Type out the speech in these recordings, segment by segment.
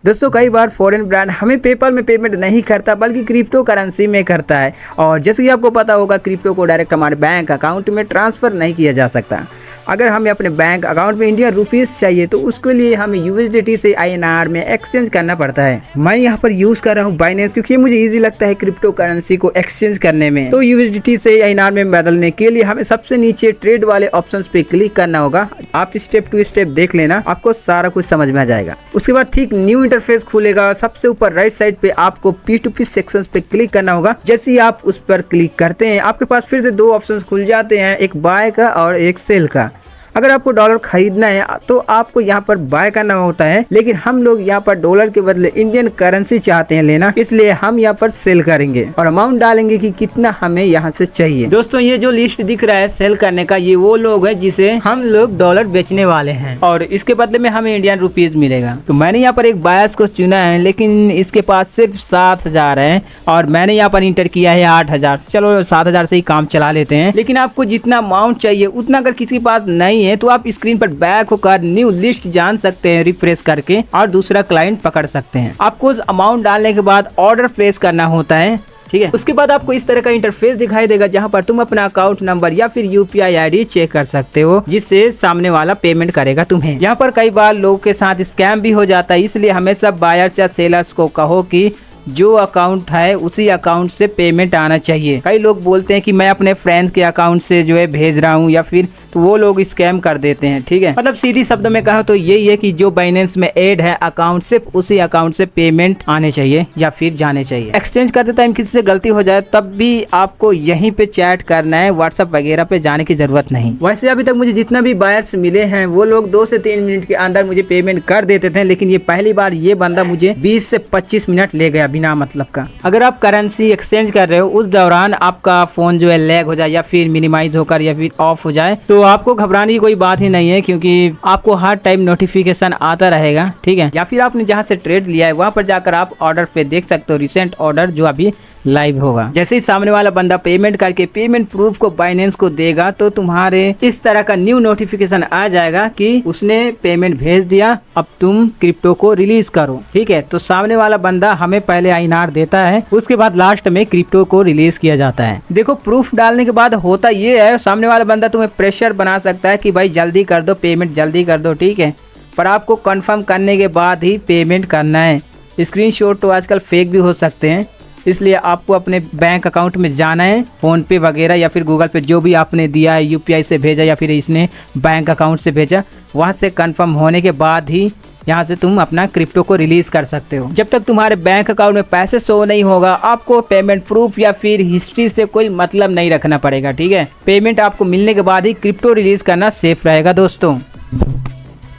दोस्तों कई बार foreign brand हमें पेपाल में पेमेंट नहीं करता बल्कि क्रिप्टो करेंसी में करता है। और जैसे कि आपको पता होगा क्रिप्टो को डायरेक्ट हमारे बैंक अकाउंट में ट्रांसफ़र नहीं किया जा सकता। अगर हमें अपने बैंक अकाउंट में इंडियन रुपीज़ चाहिए तो उसके लिए हमें यूएसडीटी से आईएनआर में एक्सचेंज करना पड़ता है। मैं यहाँ पर यूज़ कर रहा हूँ बाइनेंस क्योंकि मुझे इजी लगता है क्रिप्टो करेंसी को एक्सचेंज करने में। तो यूएसडीटी से आईएनआर में बदलने के लिए हमें सबसे नीचे ट्रेड वाले ऑप्शंस पे क्लिक करना होगा। आप स्टेप टू स्टेप देख लेना, आपको सारा कुछ समझ में आ जाएगा। उसके बाद ठीक न्यू इंटरफेस खुलेगा। सबसे ऊपर राइट साइड पे आपको P2P सेक्शन पे क्लिक करना होगा। जैसे ही आप उस पर क्लिक करते हैं आपके पास फिर से दो ऑप्शंस खुल जाते हैं, एक बाय का और एक सेल का। अगर आपको डॉलर खरीदना है तो आपको यहाँ पर बाय करना होता है, लेकिन हम लोग यहाँ पर डॉलर के बदले इंडियन करेंसी चाहते हैं लेना, इसलिए हम यहाँ पर सेल करेंगे और अमाउंट डालेंगे कि कितना हमें यहाँ से चाहिए। दोस्तों ये जो लिस्ट दिख रहा है सेल करने का, ये वो लोग हैं जिसे हम लोग डॉलर बेचने वाले हैं और इसके बदले में हमें इंडियन रुपीज मिलेगा। तो मैंने यहाँ पर एक बायर्स को चुना है, लेकिन इसके पास सिर्फ 7,000 है और मैंने यहाँ पर इंटर किया है 8,000। चलो 7,000 से ही काम चला लेते हैं। लेकिन आपको जितना अमाउंट चाहिए उतना अगर किसी के पास नहीं है तो आप स्क्रीन पर बैक होकर न्यू लिस्ट जान सकते हैं रिफ्रेश करके और दूसरा क्लाइंट पकड़ सकते हैं। आपको अमाउंट डालने के बाद ऑर्डर प्लेस करना होता है, ठीक है। उसके बाद आपको इस तरह का इंटरफेस दिखाई देगा जहां पर तुम अपना अकाउंट नंबर या फिर यूपीआई आईडी चेक कर सकते हो, जिससे सामने वाला पेमेंट करेगा तुम्हें। यहाँ पर कई बार लोगों के साथ स्कैम भी हो जाता है, इसलिए हमेशा बायर्स या सेलर्स को कहो कि जो अकाउंट है उसी अकाउंट से पेमेंट आना चाहिए। कई लोग बोलते हैं कि मैं अपने फ्रेंड्स के अकाउंट से जो है भेज रहा हूँ या फिर, तो वो लोग स्कैम कर देते हैं, ठीक है। मतलब सीधी शब्दों में कहा तो यही है कि जो बाइनेंस में ऐड है अकाउंट, सिर्फ उसी अकाउंट से पेमेंट आने चाहिए या फिर जाने चाहिए। एक्सचेंज करते टाइम किसी से गलती हो जाए तब भी आपको यहीं पे चैट करना है, व्हाट्सएप वगैरह पे जाने की जरूरत नहीं। वैसे अभी तक मुझे जितना भी बायर्स मिले हैं वो लोग 2 से 3 मिनट के अंदर मुझे पेमेंट कर देते थे, लेकिन ये पहली बार ये बंदा मुझे 20 से 25 मिनट ले गया बिना मतलब का। अगर आप करेंसी एक्सचेंज कर रहे हो उस दौरान आपका फोन जो है लैग हो जाए या फिर मिनिमाइज होकर या फिर ऑफ हो जाए तो आपको घबराने की कोई बात ही नहीं है, क्योंकि आपको हर टाइम नोटिफिकेशन आता रहेगा, ठीक है। या फिर आपने जहां से ट्रेड लिया है वहां पर जाकर आप ऑर्डर पे देख सकते हो रिसेंट ऑर्डर जो अभी लाइव होगा। जैसे ही सामने वाला बंदा पेमेंट करके पेमेंट प्रूफ को बाइनेंस को देगा तो तुम्हारे इस तरह का न्यू नोटिफिकेशन आ जाएगा कि उसने पेमेंट भेज दिया, अब तुम क्रिप्टो को रिलीज करो, ठीक है। तो सामने वाला बंदा हमें पहले आईएनआर देता है, उसके बाद लास्ट में क्रिप्टो को रिलीज किया जाता है। देखो प्रूफ डालने के बाद होता ये है, सामने वाला बंदा तुम्हें प्रेशर बना सकता है कि भाई जल्दी कर दो, पेमेंट जल्दी कर दो, ठीक है। पर आपको कंफर्म करने के बाद ही पेमेंट करना है। स्क्रीनशॉट तो आजकल फेक भी हो सकते हैं, इसलिए आपको अपने बैंक अकाउंट में जाना है, फोन पे वगैरह या फिर गूगल पे जो भी आपने दिया है, यूपीआई से भेजा या फिर इसने बैंक अकाउंट से भेजा, वहाँ से कंफर्म होने के बाद ही यहाँ से तुम अपना क्रिप्टो को रिलीज कर सकते हो। जब तक तुम्हारे बैंक अकाउंट में पैसे शो नहीं होगा आपको पेमेंट प्रूफ या फिर हिस्ट्री से कोई मतलब नहीं रखना पड़ेगा, ठीक है। पेमेंट आपको मिलने के बाद ही क्रिप्टो रिलीज करना सेफ रहेगा। दोस्तों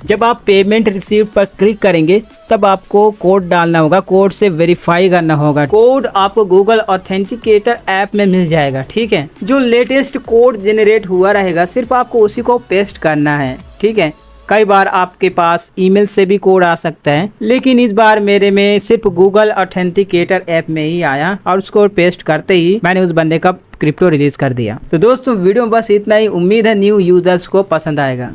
जब आप पेमेंट रिसीव पर क्लिक करेंगे तब आपको कोड डालना होगा, कोड से वेरीफाई करना होगा। कोड आपको गूगल ऑथेंटिकेटर ऐप में मिल जाएगा, ठीक है। जो लेटेस्ट कोड जनरेट हुआ रहेगा सिर्फ आपको उसी को पेस्ट करना है, ठीक है। कई बार आपके पास ईमेल से भी कोड आ सकता है, लेकिन इस बार मेरे में सिर्फ गूगल ऑथेंटिकेटर ऐप में ही आया और उसको पेस्ट करते ही मैंने उस बंदे का क्रिप्टो रिलीज कर दिया। तो दोस्तों वीडियो में बस इतना ही। उम्मीद है न्यू यूजर्स को पसंद आएगा।